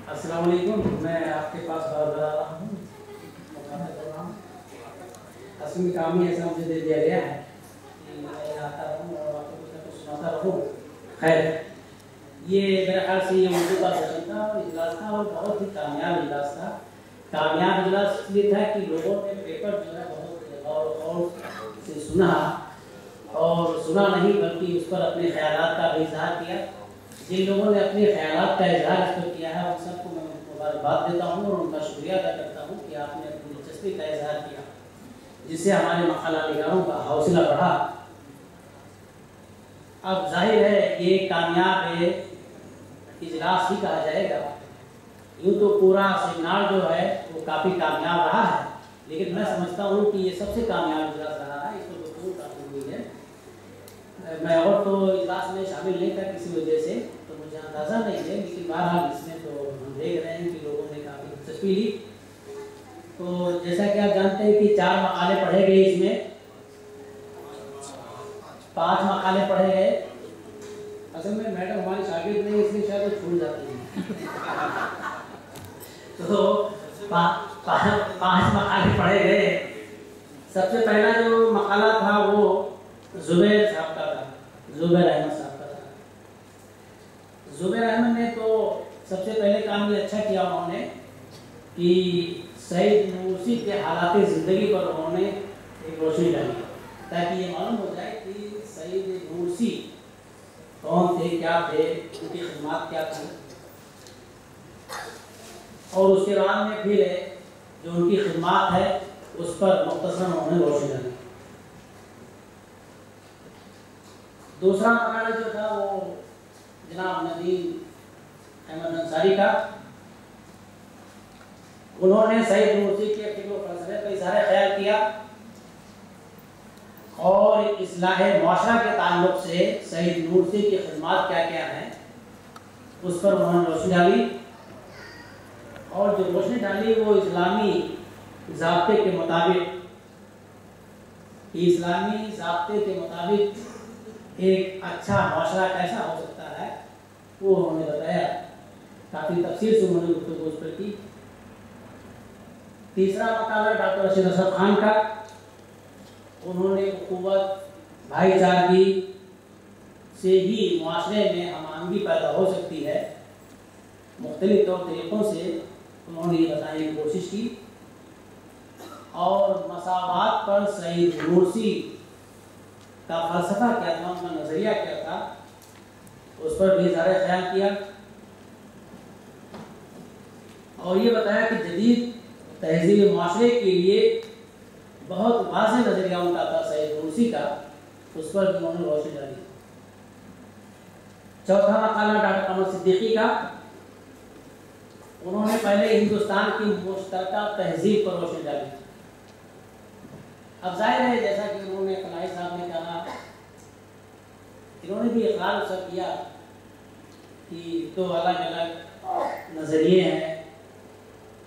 السلام علیکم. میں آپ کے پاس بات کرا رہا ہوں. اصل میں کام ہی ایسا مجھے دے دیا گیا ہے کہ میں آتا رہوں اور آپ کو کچھ نہ کچھ سناتا رہوں. خیر، یہ میرے خیال سے یہ اردو کا سیشن تھا اور اجلاس تھا اور بہت ہی کامیاب اجلاس تھا. کامیاب اجلاس اس لیے تھا کہ لوگوں نے پیپر جو ہے بہت غور سے سنا، اور سنا نہیں بلکہ اس پر اپنے خیالات کا بھی اظہار کیا. جن لوگوں نے اپنے خیالات کا اظہار اس پر کیا ہے ان سب کو میں مبارکباد دیتا ہوں اور ان کا شکریہ ادا کرتا ہوں کہ آپ نے اپنی دلچسپی کا اظہار کیا، جس سے ہمارے مقالہ نگاروں کا حوصلہ بڑھا. اب ظاہر ہے یہ کامیاب اجلاس ہی کہا جائے گا. یوں تو پورا سیمینار جو ہے وہ کافی کامیاب رہا ہے، لیکن میں سمجھتا ہوں کہ یہ سب سے کامیاب اجلاس رہا ہے. اس میں گفتگو کافی ہوئی ہے. میں اور تو اجلاس میں شامل نہیں تھا کسی وجہ سے، تو مجھے اندازہ نہیں ہے، لیکن بہرحال اس میں تو ہم دیکھ رہے ہیں کہ لوگوں نے کافی دلچسپی لی. تو جیسا کہ آپ جانتے ہیں کہ 4 مقالے پڑھے گئے، اس میں 5 مقالے پڑھے گئے. اصل میں میڈم ہماری شاگرد نہیں، اس لیے شاید چھوٹ جاتی ہیں. تو 5 مقالے پڑھے گئے. سب سے پہلا جو مقالہ تھا وہ زبیر صاحب کا تھا، زبیر احمد صاحب کا تھا. زبیر احمد نے تو سب سے پہلے کام یہ اچھا کیا انہوں نے کہ سعید نورسی کے حالات زندگی پر انہوں نے ایک روشنی ڈالی، تاکہ یہ معلوم ہو جائے کہ سعید نورسی کون تھے، کیا تھے، ان کی خدمات کیا تھیں. اور اس کے بعد میں پھر جو ان کی خدمات ہے اس پر مختصراً انہوں نے روشنی ڈالی. دوسرا مقالہ جو تھا وہ جناب ندیم احمد انصاری کا. انہوں نے سعید نورسی کے فکر و فلسفے پر اظہار خیال کیا اور اصلاح معاشرہ کے تعلق سے سعید نورسی کی خدمات کیا کیا ہیں اس پر انہوں نے روشنی ڈالی. اور جو روشنی ڈالی وہ اسلامی ضابطے کے مطابق، اسلامی ضابطے کے مطابق ایک اچھا معاشرہ کیسا ہو سکتا ہے وہ انہوں نے بتایا. کافی تفصیل سے انہوں نے گفتگو اس پر کی. تیسرا مقالہ ڈاکٹر رشید اشرف خان کا. انہوں نے اخوت، بھائی چارگی سے ہی معاشرے میں ہم آہنگی پیدا ہو سکتی ہے، مختلف طور طریقوں سے انہوں نے یہ بتانے کی کوشش کی. اور مساوات پر سعید نورسی کا فلسفہ کیا تھا، ان کا نظریہ کیا تھا، اس پر بھی اظہار خیال کیا. اور یہ بتایا کہ جدید تہذیب معاشرے کے لیے بہت واضح نظریہ ان کا تھا سعید نورسی کا، اس پر بھی انہوں نے روشنی ڈالی. چوتھا مقالہ ڈاکٹر قمر صدیقی کا. انہوں نے پہلے ہندوستان کی مشترکہ تہذیب پر روشنی ڈالی. اب ظاہر ہے جیسا کہ انہوں نے فلاحی صاحب نے کہا، انہوں نے بھی اقرار اس کیا کہ 2 الگ الگ نظریے ہیں.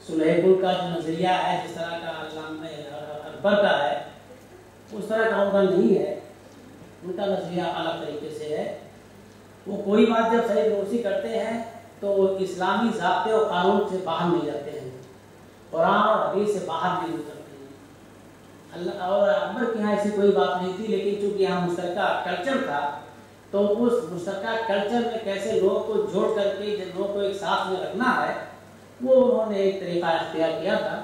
صلح پور کا جو نظریہ ہے جس طرح کا علامہ اکبر کا ہے اس طرح کا ان کا نہیں ہے. ان کا نظریہ الگ طریقے سے ہے. وہ کوئی بات جب سعید نورسی کرتے ہیں تو اسلامی ضابطے اور قانون سے باہر نہیں جاتے ہیں، قرآن اور حدیث سے باہر نہیں اترتے ہیں. اللہ اور اکبر کے یہاں ایسی کوئی بات نہیں تھی، لیکن چونکہ یہاں مشترکہ کلچر تھا تو اس مشترکہ کلچر میں کیسے لوگوں کو جوڑ کر کے جن لوگوں کو ایک ساتھ میں رکھنا ہے وہ انہوں نے ایک طریقہ اختیار کیا تھا،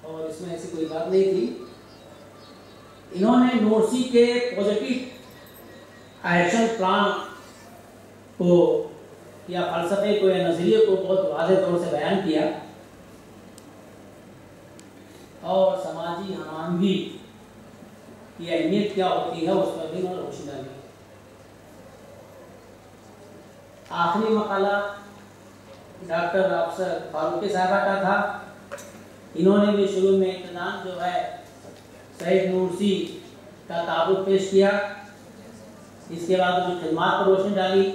اور اس میں ایسی کوئی بات نہیں تھی. انہوں نے نورسی کے پازیٹیو ایکشن پلان کو یا فلسفے کو یا نظریے کو بہت واضح طور سے بیان کیا، اور سماجی ہم آہنگی کی اہمیت کیا ہوتی ہے اس پر بھی انہوں نے روشنی ڈالی. آخری مقالہ ڈاکٹر افسر فاروق صاحبہ کا تھا. انہوں نے بھی شروع میں ابتداءً جو ہے سعید نورسی کا تعارف پیش کیا، اس کے بعد ان کی خدمات پر روشنی ڈالی،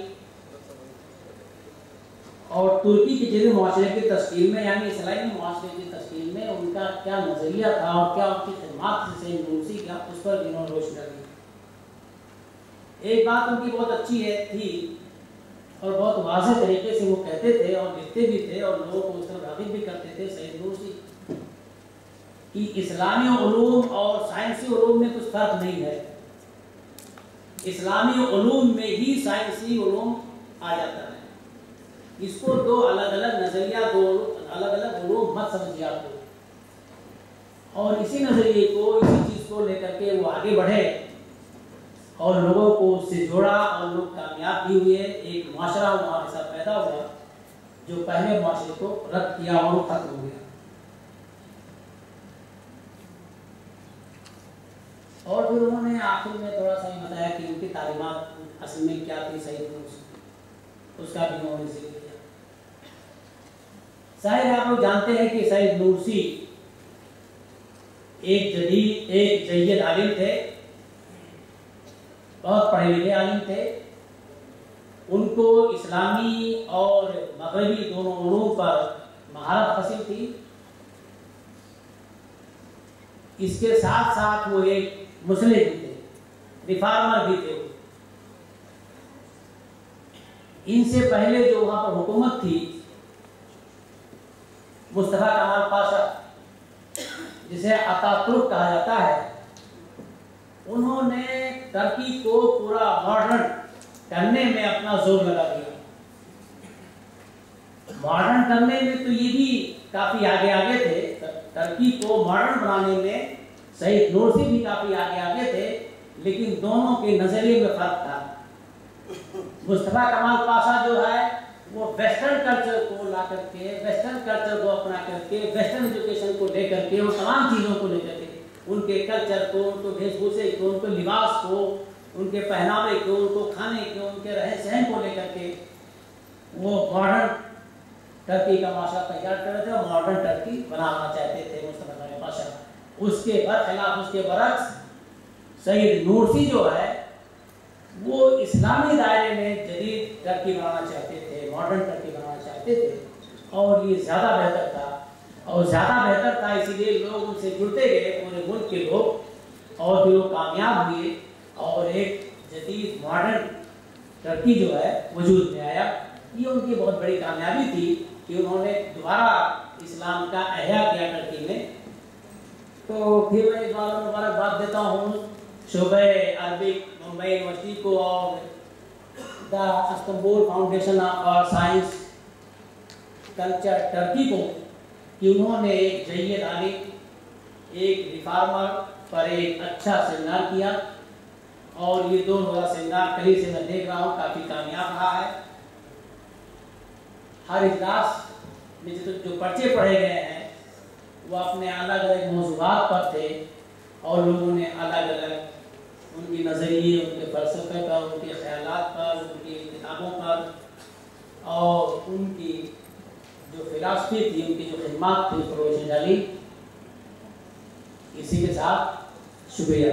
اور ترکی کے جدید معاشرے کی تشکیل میں یعنی اسلامی معاشرے کی تشکیل میں ان کا کیا نظریہ تھا اور کیا ان کی خدمات سے سعید نورسی کا، اس پر انہوں نے روشنی ڈالی. ایک بات ان کی بہت اچھی تھی اور بہت واضح طریقے سے وہ کہتے تھے اور لکھتے بھی تھے اور لوگوں کو اس طرح راغب بھی کرتے تھے سید نورسی کہ اسلامی علوم اور سائنسی علوم میں کچھ فرق نہیں ہے، اسلامی علوم میں ہی سائنسی علوم آ جاتا ہے، اس کو دو الگ الگ نظریہ، دو الگ الگ علوم مت سمجھیے آپ کو۔ اور اسی نظریے کو، اسی چیز کو لے کر کے وہ آگے بڑھے اور لوگوں کو اس سے جوڑا اور لوگ کامیاب بھی ہوئے، ایک معاشرہ وہاں ایسا پیدا ہوا جو پہلے معاشرے کو رد کیا اور وہ ختم ہو گیا۔ اور پھر انہوں نے آخر میں تھوڑا سا یہ بتایا کہ ان کی تعلیمات اصل میں کیا تھی سید نورسی، اس کا بھی انہوں نے ذکر کیا۔ ظاہر آپ لوگ جانتے ہیں کہ سید نورسی ایک جید عالم تھے، بہت پڑھے لکھے عالم تھے، ان کو اسلامی اور مغربی دونوں علوم پر مہارت حاصل تھی، اس کے ساتھ ساتھ وہ ایک مصلح بھی تھے، ریفارمر بھی تھے۔ ان سے پہلے جو وہاں پر حکومت تھی مصطفیٰ کمال پاشا، جسے اتا ترک کہا جاتا ہے، انہوں نے ترکی کو پورا ماڈرن کرنے میں اپنا زور لگا دیا۔ ماڈرن کرنے میں تو یہ بھی کافی آگے تھے، ترکی کو ماڈرن بنانے میں سید نورسی بھی کافی آگے تھے، لیکن دونوں کے نظریے میں فرق تھا۔ مصطفیٰ کمال پاشا جو ہے وہ ویسٹرن کلچر کو لا کر کے، ویسٹرن کلچر کو اپنا کر کے، ویسٹرن ایجوکیشن کو لے کر کے، ان تمام چیزوں کو لے کر کے، ان کے کلچر کو، ان کو بھیش بھوشے کو، ان کے لباس کو، ان کے پہناوے کو، ان کو کھانے کو، ان کے رہن سہن کو لے کر کے وہ ماڈرن ٹرکی کا معاشرہ تیار کر رہے تھے اور ماڈرن ٹرکی بنانا چاہتے تھے مصطفیٰ کمال پاشا۔ اس کے برخلاف، اس کے برعکس سید نورسی جو ہے وہ اسلامی دائرے میں جدید ٹرکی بنانا چاہتے تھے، ماڈرن ٹرکی بنانا چاہتے تھے، اور یہ زیادہ بہتر تھا، اور زیادہ بہتر تھا اسی لیے لوگ ان سے جڑتے گئے، پورے ملک کے لوگ، اور پھر وہ کامیاب ہوئے اور ایک جدید ماڈرن ٹرکی جو ہے وجود میں آیا۔ یہ ان کی بہت بڑی کامیابی تھی کہ انہوں نے دوبارہ اسلام کا احیاء کیا ٹرکی میں۔ تو پھر میں اس بار مبارکباد دیتا ہوں شعبہ عربک ممبئی یونیورسٹی کو اور the Istanbul foundation of science culture Turkey کو کہ انہوں نے ایک جید عالم، ایک ریفارمر پر ایک اچھا سیمینار کیا، اور یہ 2 روزہ سیمینار قریب سے میں دیکھ رہا ہوں کافی کامیاب رہا ہے۔ ہر اجلاس میں جو پرچے پڑھے گئے ہیں وہ اپنے الگ الگ موضوعات پر تھے، اور لوگوں نے الگ الگ ان کی نظریے، ان کے فلسفے پر، ان کے خیالات پر، ان کی کتابوں پر، اور ان کی جو فلسفی تھی، ان کی جو خدمات تھی، اس پر روشنی ڈالی۔ اسی کے ساتھ شکریہ۔